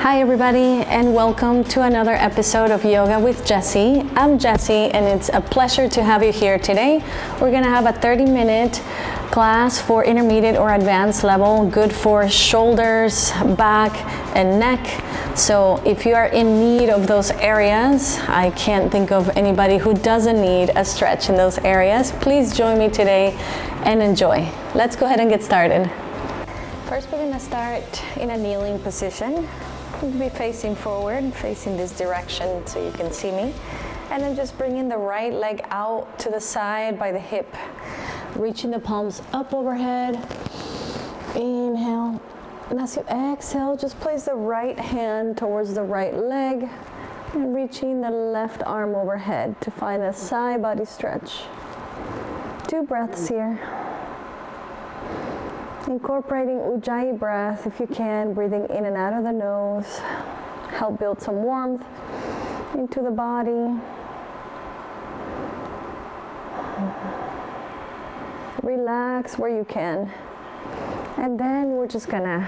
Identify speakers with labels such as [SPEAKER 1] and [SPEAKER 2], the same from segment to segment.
[SPEAKER 1] Hi everybody, and welcome to another episode of Yoga with Jessie. I'm Jessie and it's a pleasure to have you here today. We're gonna have a 30-minute class for intermediate or advanced level, good for shoulders, back, and neck. So if you are in need of those areas, I can't think of anybody who doesn't need a stretch in those areas. Please join me today and enjoy. Let's go ahead and get started. First, we're gonna start in a kneeling position. We'll be facing forward, facing this direction so you can see me. And then just bringing the right leg out to the side by the hip. Reaching the palms up overhead. Inhale. And as you exhale, just place the right hand towards the right leg and reaching the left arm overhead to find a side body stretch. 2 breaths here. Incorporating Ujjayi breath if you can, breathing in and out of the nose. Help build some warmth into the body. Relax where you can. And then we're just gonna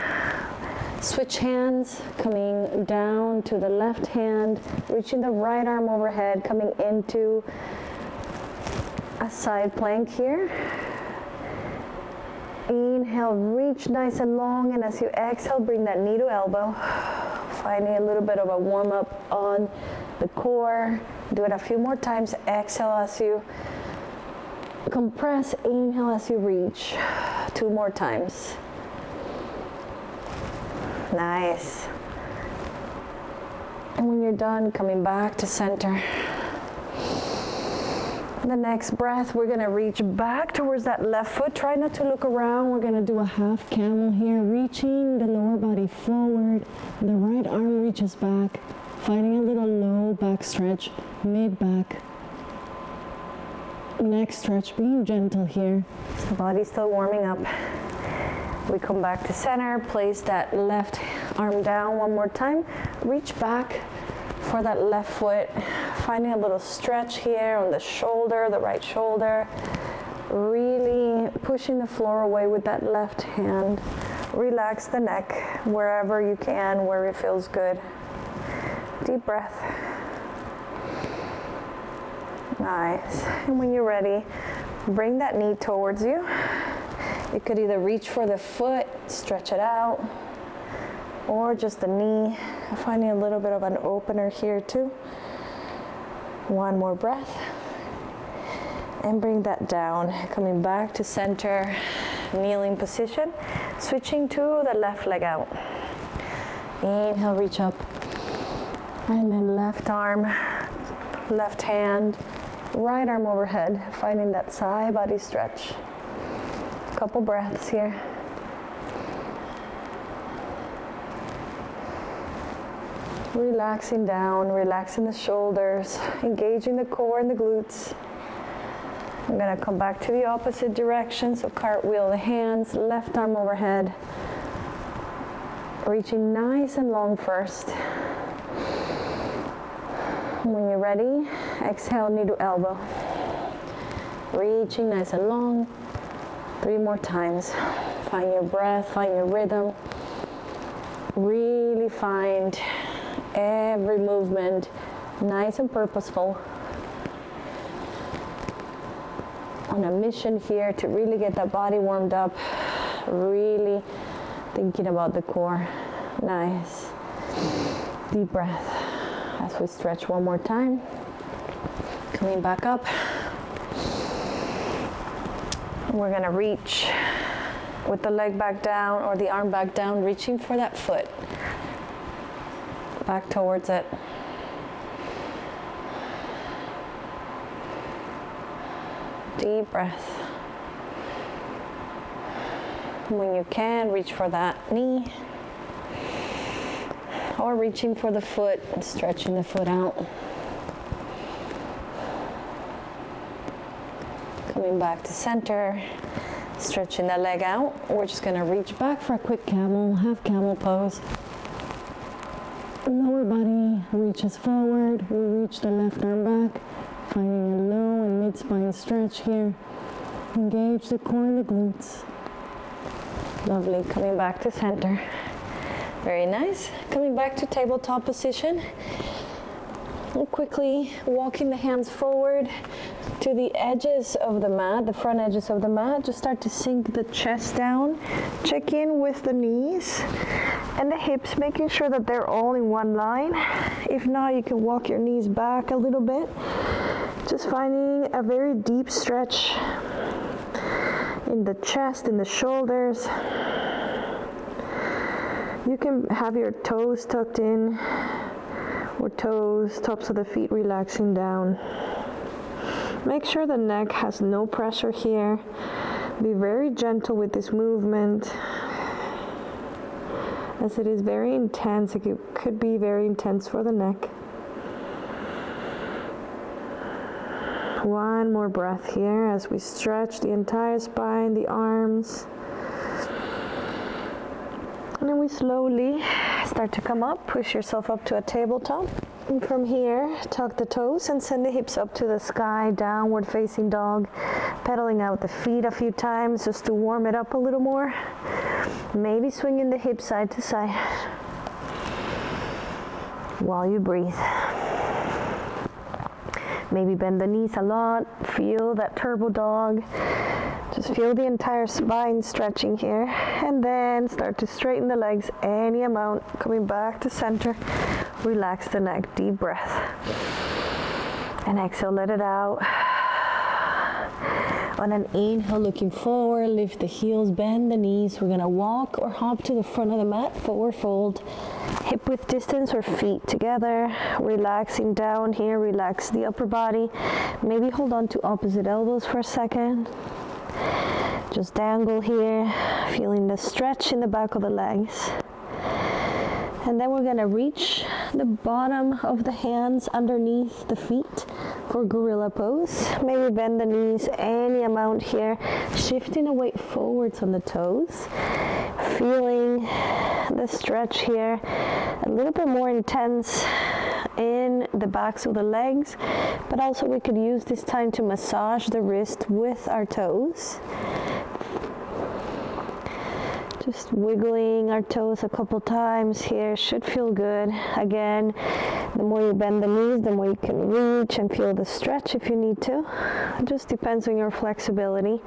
[SPEAKER 1] switch hands, coming down to the left hand, reaching the right arm overhead, coming into a side plank here. Inhale, reach nice and long, and as you exhale, bring that knee to elbow. Finding a little bit of a warm up on the core. Do it a few more times. Exhale as you compress. Inhale as you reach. 2 more times. Nice. And when you're done, coming back to center. The next breath, we're gonna reach back towards that left foot. Try not to look around. We're gonna do a half camel here, reaching the lower body forward. The right arm reaches back, finding a little low back stretch, mid back. Neck stretch, being gentle here. The body's still warming up. We come back to center, place that left arm down one more time. Reach back for that left foot, finding a little stretch here on the shoulder, the right shoulder. Really pushing the floor away with that left hand. Relax the neck wherever you can, where it feels good. Deep breath. Nice. And when you're ready, bring that knee towards you. You could either reach for the foot, stretch it out, or just the knee. Finding a little bit of an opener here too. 1 more breath. And bring that down. Coming back to center, kneeling position. Switching to the left leg out. Inhale, reach up. And then left arm, left hand, right arm overhead. Finding that side body stretch. Couple breaths here. Relaxing down, relaxing the shoulders, engaging the core and the glutes. I'm gonna come back to the opposite direction, so cartwheel the hands, left arm overhead. Reaching nice and long first. When you're ready, exhale, knee to elbow. Reaching nice and long. 3 more times. Find your breath, find your rhythm. Really find every movement nice and purposeful. On a mission here to really get that body warmed up, really thinking about the core. Nice. Deep breath as we stretch 1 more time. Coming back up. We're gonna reach with the leg back down or the arm back down, reaching for that foot. Back towards it. Deep breath. When you can, reach for that knee. Or reaching for the foot and stretching the foot out. Coming back to center. Stretching the leg out. We're just gonna reach back for a quick camel, half camel pose. Lower body reaches forward. We reach the left arm back, finding a low and mid-spine stretch here. Engage the core and the glutes. Lovely. Coming back to center. Very nice. Coming back to tabletop position. And quickly walking the hands forward to the edges of the mat, the front edges of the mat. Just start to sink the chest down. Check in with the knees and the hips, making sure that they're all in one line. If not, you can walk your knees back a little bit. Just finding a very deep stretch in the chest, in the shoulders. You can have your toes tucked in, or toes, tops of the feet relaxing down. Make sure the neck has no pressure here. Be very gentle with this movement, as it is very intense. It could be very intense for the neck. One more breath here as we stretch the entire spine, the arms. And then we slowly start to come up, push yourself up to a tabletop. And from here, tuck the toes and send the hips up to the sky, downward facing dog. Pedaling out the feet a few times just to warm it up a little more. Maybe swinging the hips side to side while you breathe. Maybe bend the knees a lot. Feel that turbo dog. Just feel the entire spine stretching here. And then start to straighten the legs any amount. Coming back to center. Relax the neck. Deep breath. And exhale, let it out. On an inhale, looking forward, lift the heels, bend the knees. We're gonna walk or hop to the front of the mat, forward fold. Hip width distance or feet together. Relaxing down here, relax the upper body. Maybe hold on to opposite elbows for a second. Just dangle here, feeling the stretch in the back of the legs. And then we're gonna reach the bottom of the hands underneath the feet for gorilla pose. Maybe bend the knees any amount here, shifting the weight forwards on the toes. Feeling the stretch here, a little bit more intense in the backs of the legs, but also we could use this time to massage the wrist with our toes. Just wiggling our toes a couple times here should feel good. Again, the more you bend the knees, the more you can reach and feel the stretch if you need to. It just depends on your flexibility.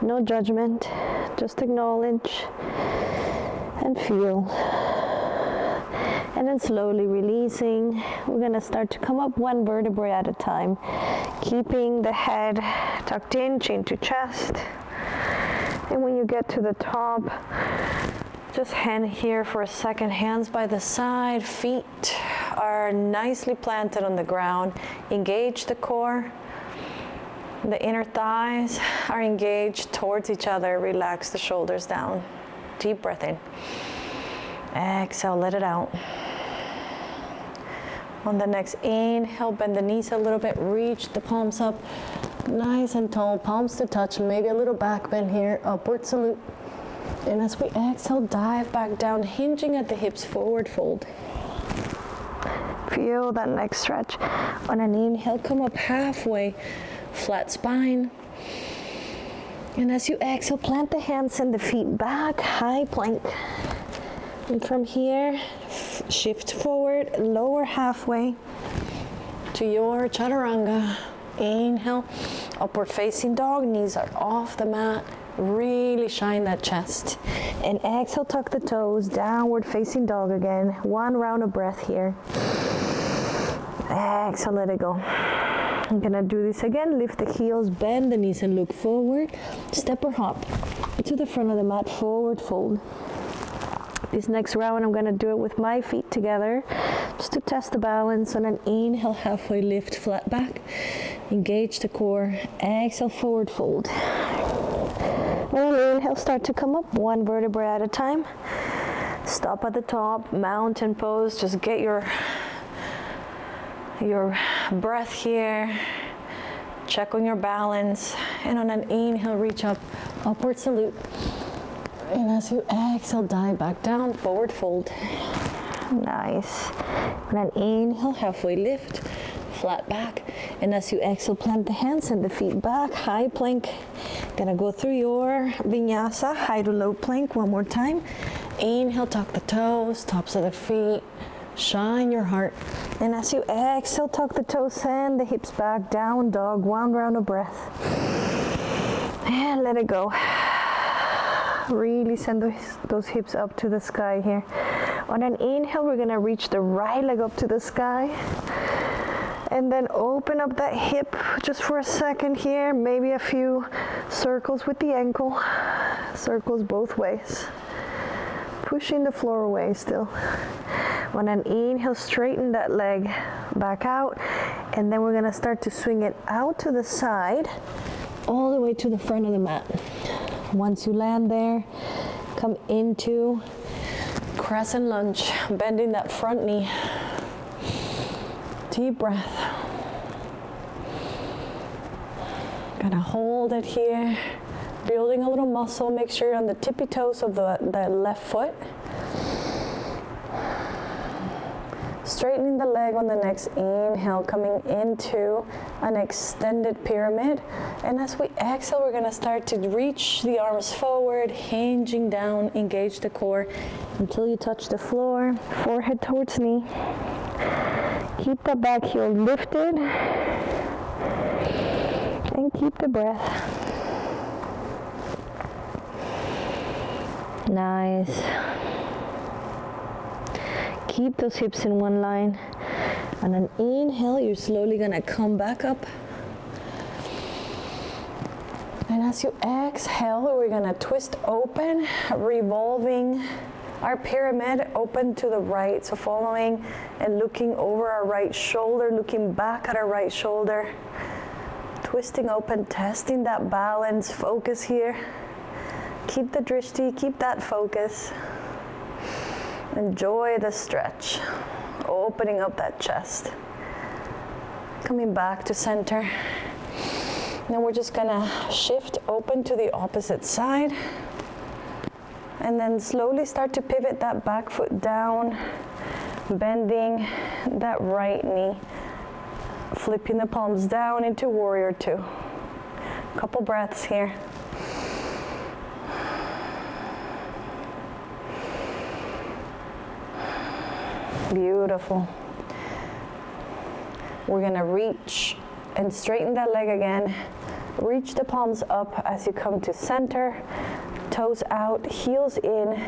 [SPEAKER 1] No judgment, just acknowledge and feel. And then slowly releasing. We're gonna start to come up one vertebrae at a time, keeping the head tucked in, chin to chest. And when you get to the top, just hang here for a second. Hands by the side, feet are nicely planted on the ground. Engage the core. The inner thighs are engaged towards each other. Relax the shoulders down. Deep breath in. Exhale, let it out. On the next inhale, bend the knees a little bit, reach the palms up. Nice and tall, palms to touch, maybe a little back bend here, upward salute. And as we exhale, dive back down, hinging at the hips, forward fold. Feel that neck stretch. On an inhale, come up halfway, flat spine. And as you exhale, plant the hands and the feet back, high plank. And from here, shift forward, lower halfway to your chaturanga. Inhale, upward facing dog, knees are off the mat. Really shine that chest. And exhale, tuck the toes, downward facing dog again. One round of breath here. Exhale, let it go. I'm gonna do this again. Lift the heels, bend the knees and look forward. Step or hop to the front of the mat, forward fold. This next round, I'm gonna do it with my feet together, just to test the balance. On an inhale, halfway lift, flat back. Engage the core. Exhale, forward fold. On an inhale, start to come up one vertebrae at a time. Stop at the top, mountain pose. Just get your breath here. Check on your balance. And on an inhale, reach up, upward salute. And as you exhale, dive back down, forward fold. Nice. And an inhale, halfway lift, flat back. And as you exhale, plant the hands and the feet back, high plank. Gonna go through your vinyasa, high to low plank one more time. Inhale, tuck the toes, tops of the feet, shine your heart. And as you exhale, tuck the toes, send the hips back, down dog, 1 round of breath. And let it go. Really send those hips up to the sky here. On an inhale, we're gonna reach the right leg up to the sky. And then open up that hip just for a second here. Maybe a few circles with the ankle. Circles both ways. Pushing the floor away still. On an inhale, straighten that leg back out. And then we're gonna start to swing it out to the side, all the way to the front of the mat. Once you land there, come into crescent lunge, bending that front knee. Deep breath. Gonna hold it here, building a little muscle. Make sure you're on the tippy toes of the left foot. Straightening the leg on the next inhale, coming into an extended pyramid. And as we exhale, we're gonna start to reach the arms forward, hinging down, engage the core until you touch the floor, forehead towards knee. Keep the back heel lifted and keep the breath. Nice. Keep those hips in one line. On an inhale, you're slowly gonna come back up. And as you exhale, we're gonna twist open, revolving our pyramid open to the right. So following and looking over our right shoulder, looking back at our right shoulder. Twisting open, testing that balance, focus here. Keep the drishti, keep that focus. Enjoy the stretch, opening up that chest. Coming back to center. Then we're just gonna shift open to the opposite side. And then slowly start to pivot that back foot down, bending that right knee. Flipping the palms down into warrior two. Couple breaths here. Beautiful. We're gonna reach and straighten that leg again. Reach the palms up as you come to center. Toes out, heels in.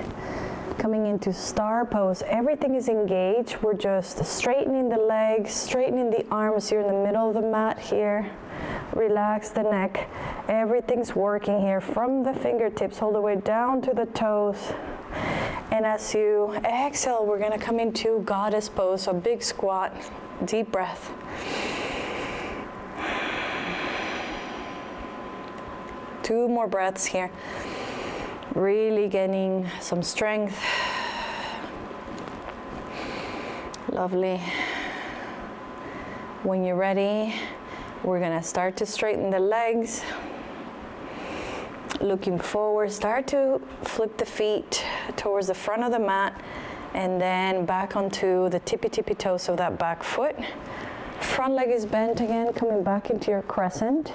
[SPEAKER 1] Coming into star pose. Everything is engaged. We're just straightening the legs, straightening the arms. You're in the middle of the mat here. Relax the neck. Everything's working here from the fingertips all the way down to the toes. And as you exhale, we're gonna come into goddess pose, so big squat, deep breath. Two more breaths here. Really getting some strength. Lovely. When you're ready, we're gonna start to straighten the legs. Looking forward, start to flip the feet towards the front of the mat and then back onto the tippy toes of that back foot. Front leg is bent again, coming back into your crescent.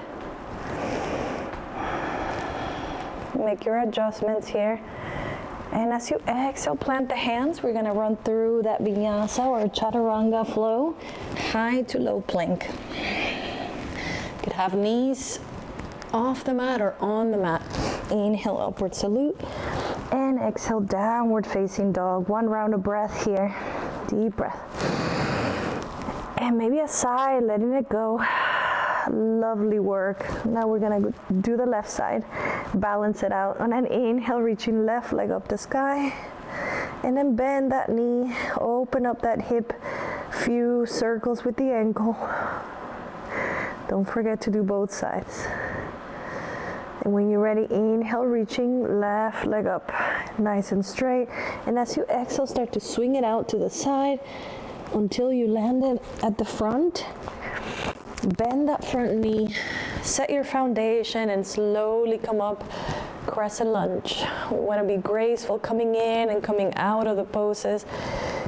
[SPEAKER 1] Make your adjustments here. And as you exhale, plant the hands. We're gonna run through that vinyasa or chaturanga flow, high to low plank. You could have knees off the mat or on the mat. Inhale, upward salute. And exhale, downward facing dog. 1 round of breath here. Deep breath. And maybe a sigh, letting it go. Lovely work. Now we're gonna do the left side. Balance it out. On an inhale, reaching left leg up the sky. And then bend that knee. Open up that hip. Few circles with the ankle. Don't forget to do both sides. And when you're ready, inhale, reaching left leg up, nice and straight. And as you exhale, start to swing it out to the side until you land it at the front. Bend that front knee, set your foundation, and slowly come up, crescent lunge. We want to be graceful coming in and coming out of the poses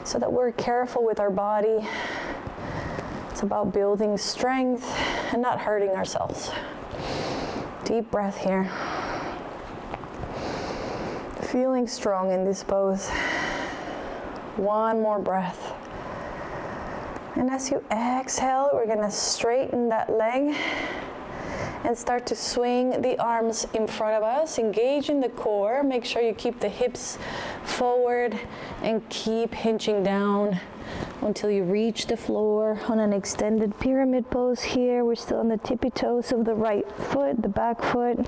[SPEAKER 1] so that we're careful with our body. It's about building strength and not hurting ourselves. Deep breath here. Feeling strong in this pose. One more breath. And as you exhale, we're gonna straighten that leg and start to swing the arms in front of us, engaging the core. Make sure you keep the hips forward and keep hinging down until you reach the floor on an extended pyramid pose here. We're still on the tippy toes of the right foot, the back foot.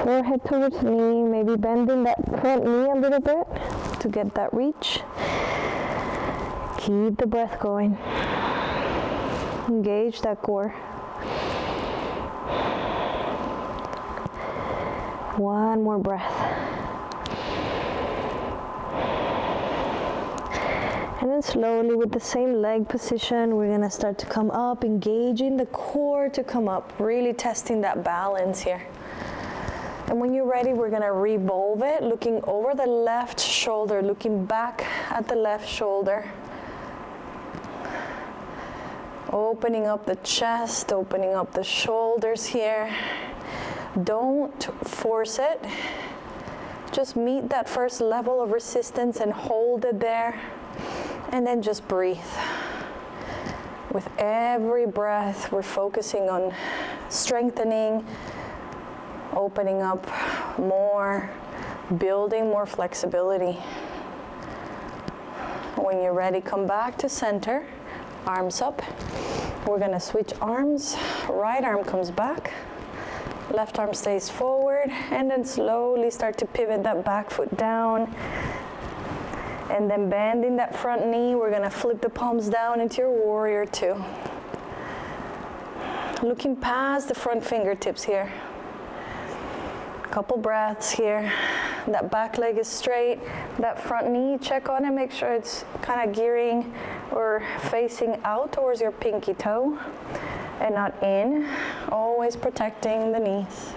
[SPEAKER 1] Forehead towards knee, maybe bending that front knee a little bit to get that reach. Keep the breath going. Engage that core. One more breath. And then slowly with the same leg position, we're gonna start to come up, engaging the core to come up, really testing that balance here. And when you're ready, we're gonna revolve it, looking over the left shoulder, looking back at the left shoulder. Opening up the chest, opening up the shoulders here. Don't force it. Just meet that first level of resistance and hold it there. And then just breathe. With every breath, we're focusing on strengthening, opening up more, building more flexibility. When you're ready, come back to center, arms up. We're gonna switch arms. Right arm comes back, left arm stays forward, and then slowly start to pivot that back foot down. And then bending that front knee, we're gonna flip the palms down into your warrior two. Looking past the front fingertips here. Couple breaths here. That back leg is straight. That front knee, check on it, make sure it's kind of gearing or facing out towards your pinky toe and not in. Always protecting the knees.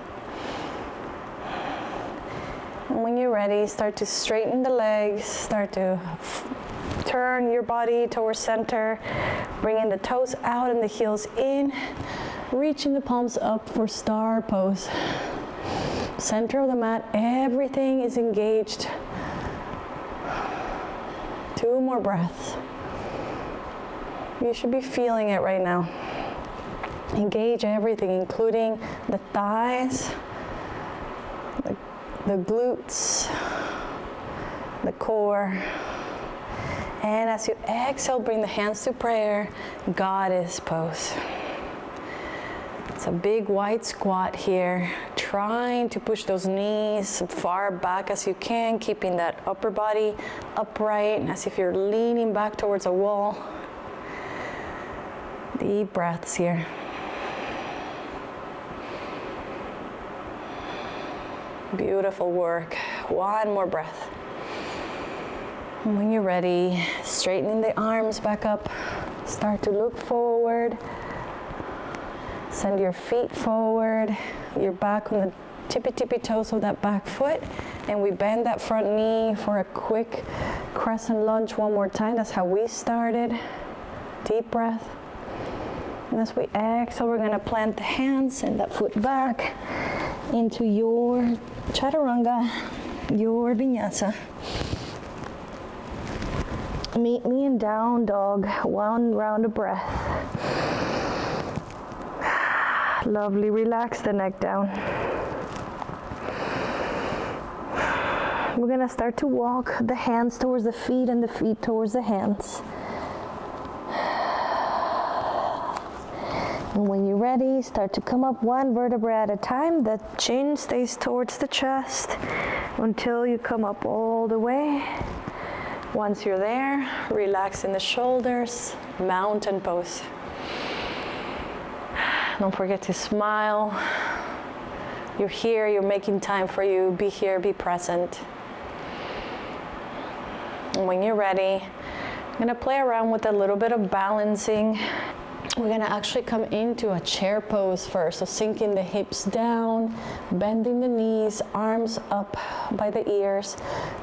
[SPEAKER 1] And when you're ready, start to straighten the legs, start to turn your body towards center, bringing the toes out and the heels in, reaching the palms up for star pose. Center of the mat, everything is engaged. 2 more breaths. You should be feeling it right now. Engage everything, including the thighs, the glutes, the core. And as you exhale, bring the hands to prayer, goddess pose. It's a big wide squat here, trying to push those knees as far back as you can, keeping that upper body upright, as if you're leaning back towards a wall. Deep breaths here. Beautiful work. 1 more breath. And when you're ready, straightening the arms back up, start to look forward. Send your feet forward, your back on the tippy toes of that back foot, and we bend that front knee for a quick crescent lunge 1 more time. That's how we started. Deep breath. And as we exhale, we're gonna plant the hands and that foot back into your chaturanga, your vinyasa. Meet me in down dog, 1 round of breath. Lovely, relax the neck down. We're gonna start to walk the hands towards the feet and the feet towards the hands. And when you're ready, start to come up 1 vertebra at a time. The chin stays towards the chest until you come up all the way. Once you're there, relax in the shoulders, mountain pose. Don't forget to smile. You're here, you're making time for you. Be here, be present. And when you're ready, I'm gonna play around with a little bit of balancing. We're gonna actually come into a chair pose first. So sinking the hips down, bending the knees, arms up by the ears,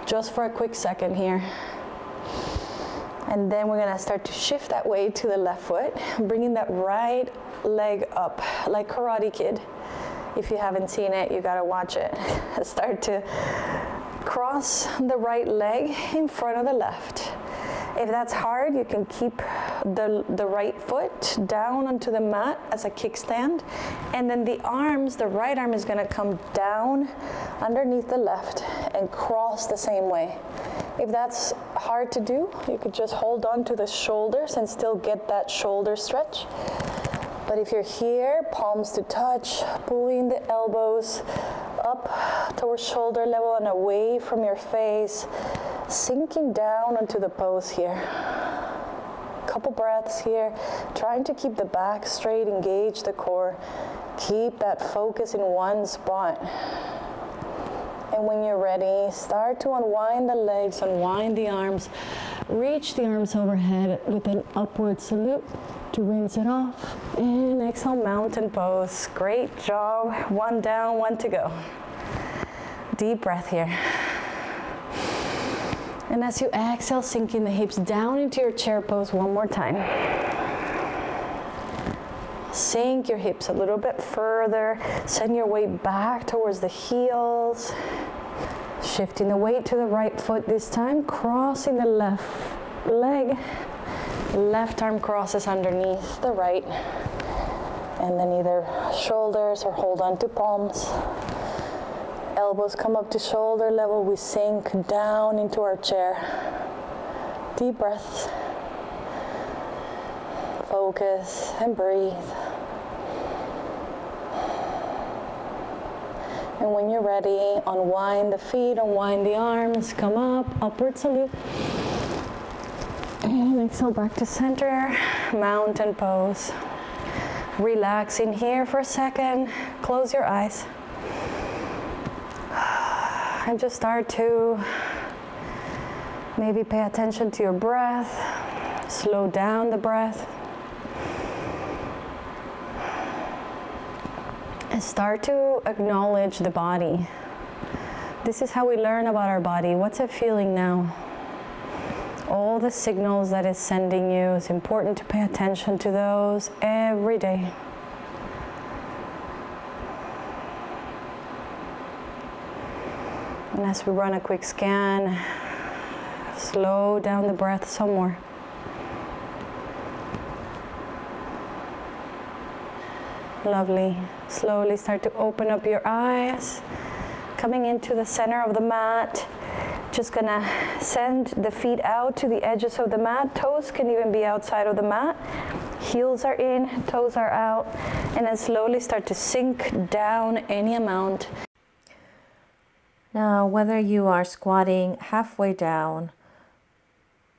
[SPEAKER 1] just for a quick second here. And then we're gonna start to shift that weight to the left foot, bringing that right leg up, like Karate Kid. If you haven't seen it, you gotta watch it. Start to cross the right leg in front of the left. If that's hard, you can keep the right foot down onto the mat as a kickstand, and then the right arm is gonna come down underneath the left and cross the same way. If that's hard to do, you could just hold on to the shoulders and still get that shoulder stretch. But if you're here, palms to touch, pulling the elbows up towards shoulder level and away from your face, sinking down onto the pose here. Couple breaths here, trying to keep the back straight, engage the core, keep that focus in one spot. And when you're ready, start to unwind the legs, unwind the arms, reach the arms overhead with an upward salute to rinse it off. And exhale, mountain pose. Great job. One down, one to go. Deep breath here. And as you exhale, sinking the hips down into your chair pose one more time. Sink your hips a little bit further. Send your weight back towards the heels. Shifting the weight to the right foot this time. Crossing the left leg. Left arm crosses underneath the right. And then either shoulders or hold on to palms. Elbows come up to shoulder level. We sink down into our chair. Deep breaths. Focus and breathe. And when you're ready, unwind the feet, unwind the arms, come up, upward salute. And exhale back to center, mountain pose. Relaxing here for a second, close your eyes. And just start to maybe pay attention to your breath, slow down the breath. And start to acknowledge the body. This is how we learn about our body. What's it feeling now? All the signals that it's sending you, it's important to pay attention to those every day. And as we run a quick scan, slow down the breath some more. Lovely. Slowly start to open up your eyes. Coming into the center of the mat. Just gonna send the feet out to the edges of the mat. Toes can even be outside of the mat. Heels are in, toes are out. And then slowly start to sink down any amount.
[SPEAKER 2] Now, whether you are squatting halfway down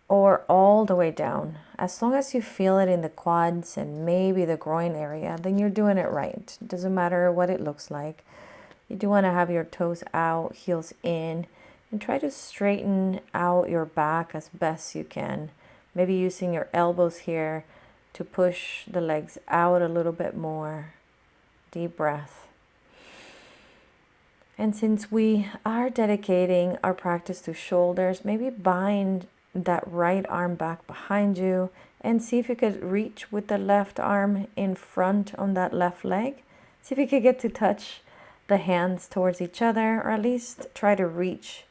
[SPEAKER 2] or all the way down, as long as you feel it in the quads and maybe the groin area, then you're doing it right. It doesn't matter what it looks like. You do want to have your toes out, heels in, and try to straighten out your back as best you can. Maybe using your elbows here to push the legs out a little bit more. Deep breath. And since we are dedicating our practice to shoulders, maybe bind that right arm back behind you and see if you could reach with the left arm in front on that left leg. See if you could get to touch the hands towards each other, or at least try to reach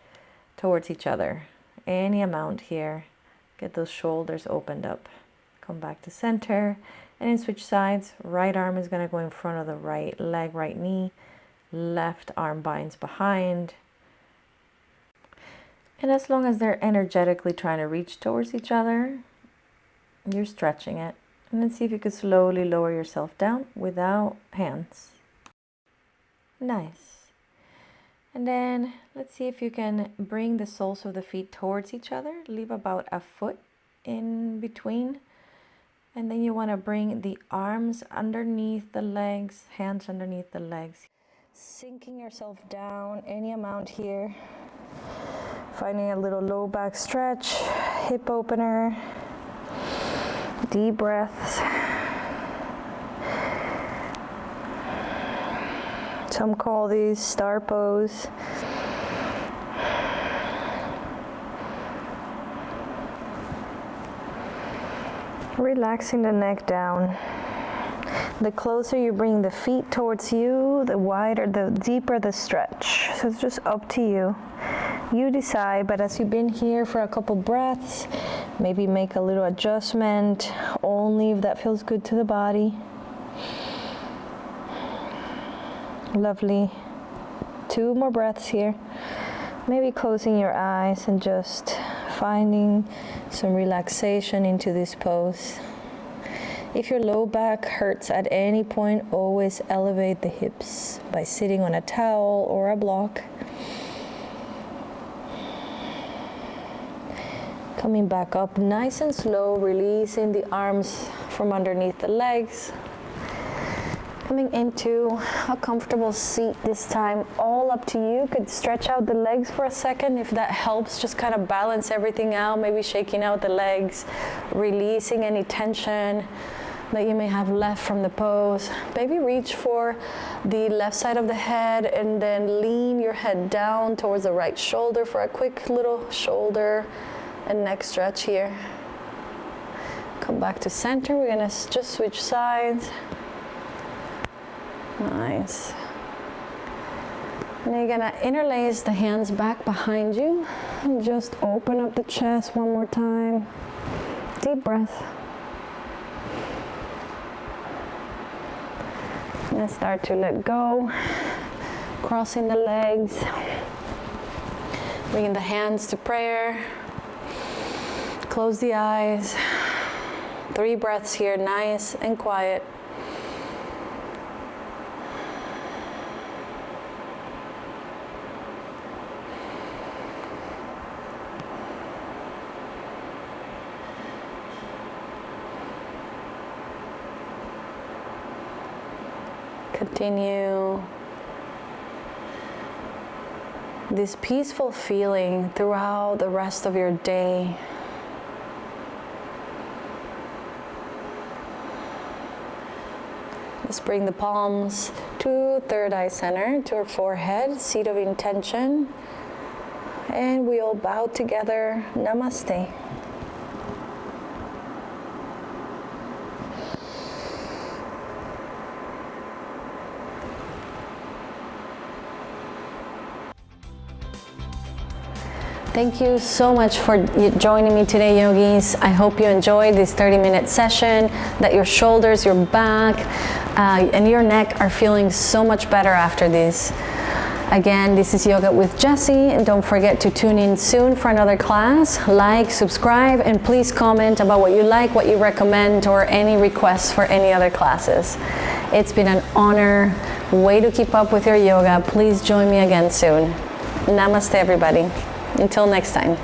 [SPEAKER 2] towards each other. Any amount here. Get those shoulders opened up. Come back to center and then switch sides. Right arm is going to go in front of the right leg, right knee. Left arm binds behind. And as long as they're energetically trying to reach towards each other, you're stretching it. And then see if you could slowly lower yourself down without hands. Nice. And then let's see if you can bring the soles of the feet towards each other. Leave about a foot in between. And then you want to bring the arms underneath the legs, hands underneath the legs.
[SPEAKER 1] Sinking yourself down any amount here. Finding a little low back stretch, hip opener, deep breaths. Some call these star pose. Relaxing the neck down. The closer you bring the feet towards you, the wider, the deeper the stretch. So it's just up to you. You decide, but as you've been here for a couple breaths, maybe make a little adjustment, only if that feels good to the body. Lovely. 2 more breaths here. Maybe closing your eyes and just finding some relaxation into this pose. If your low back hurts at any point, always elevate the hips by sitting on a towel or a block. Coming back up nice and slow, releasing the arms from underneath the legs. Coming into a comfortable seat this time, all up to you. Could stretch out the legs for a second if that helps. Just kind of balance everything out, maybe shaking out the legs, releasing any tension that you may have left from the pose. Maybe reach for the left side of the head and then lean your head down towards the right shoulder for a quick little shoulder and neck stretch here. Come back to center. We're gonna just switch sides. Nice. And you're gonna interlace the hands back behind you and just open up the chest one more time. Deep breath. And start to let go. Crossing the legs. Bringing the hands to prayer. Close the eyes. 3 breaths here, nice and quiet. Continue this peaceful feeling throughout the rest of your day. Just bring the palms to third eye center, to our forehead, seat of intention. And we all bow together. Namaste. Thank you so much for joining me today, yogis. I hope you enjoyed this 30-minute session, that your shoulders, your back, and your neck are feeling so much better after this. Again, this is Yoga with Jessie, and don't forget to tune in soon for another class. Like, subscribe, and please comment about what you like, what you recommend, or any requests for any other classes. It's been an honor. Way to keep up with your yoga. Please join me again soon. Namaste, everybody. Until next time.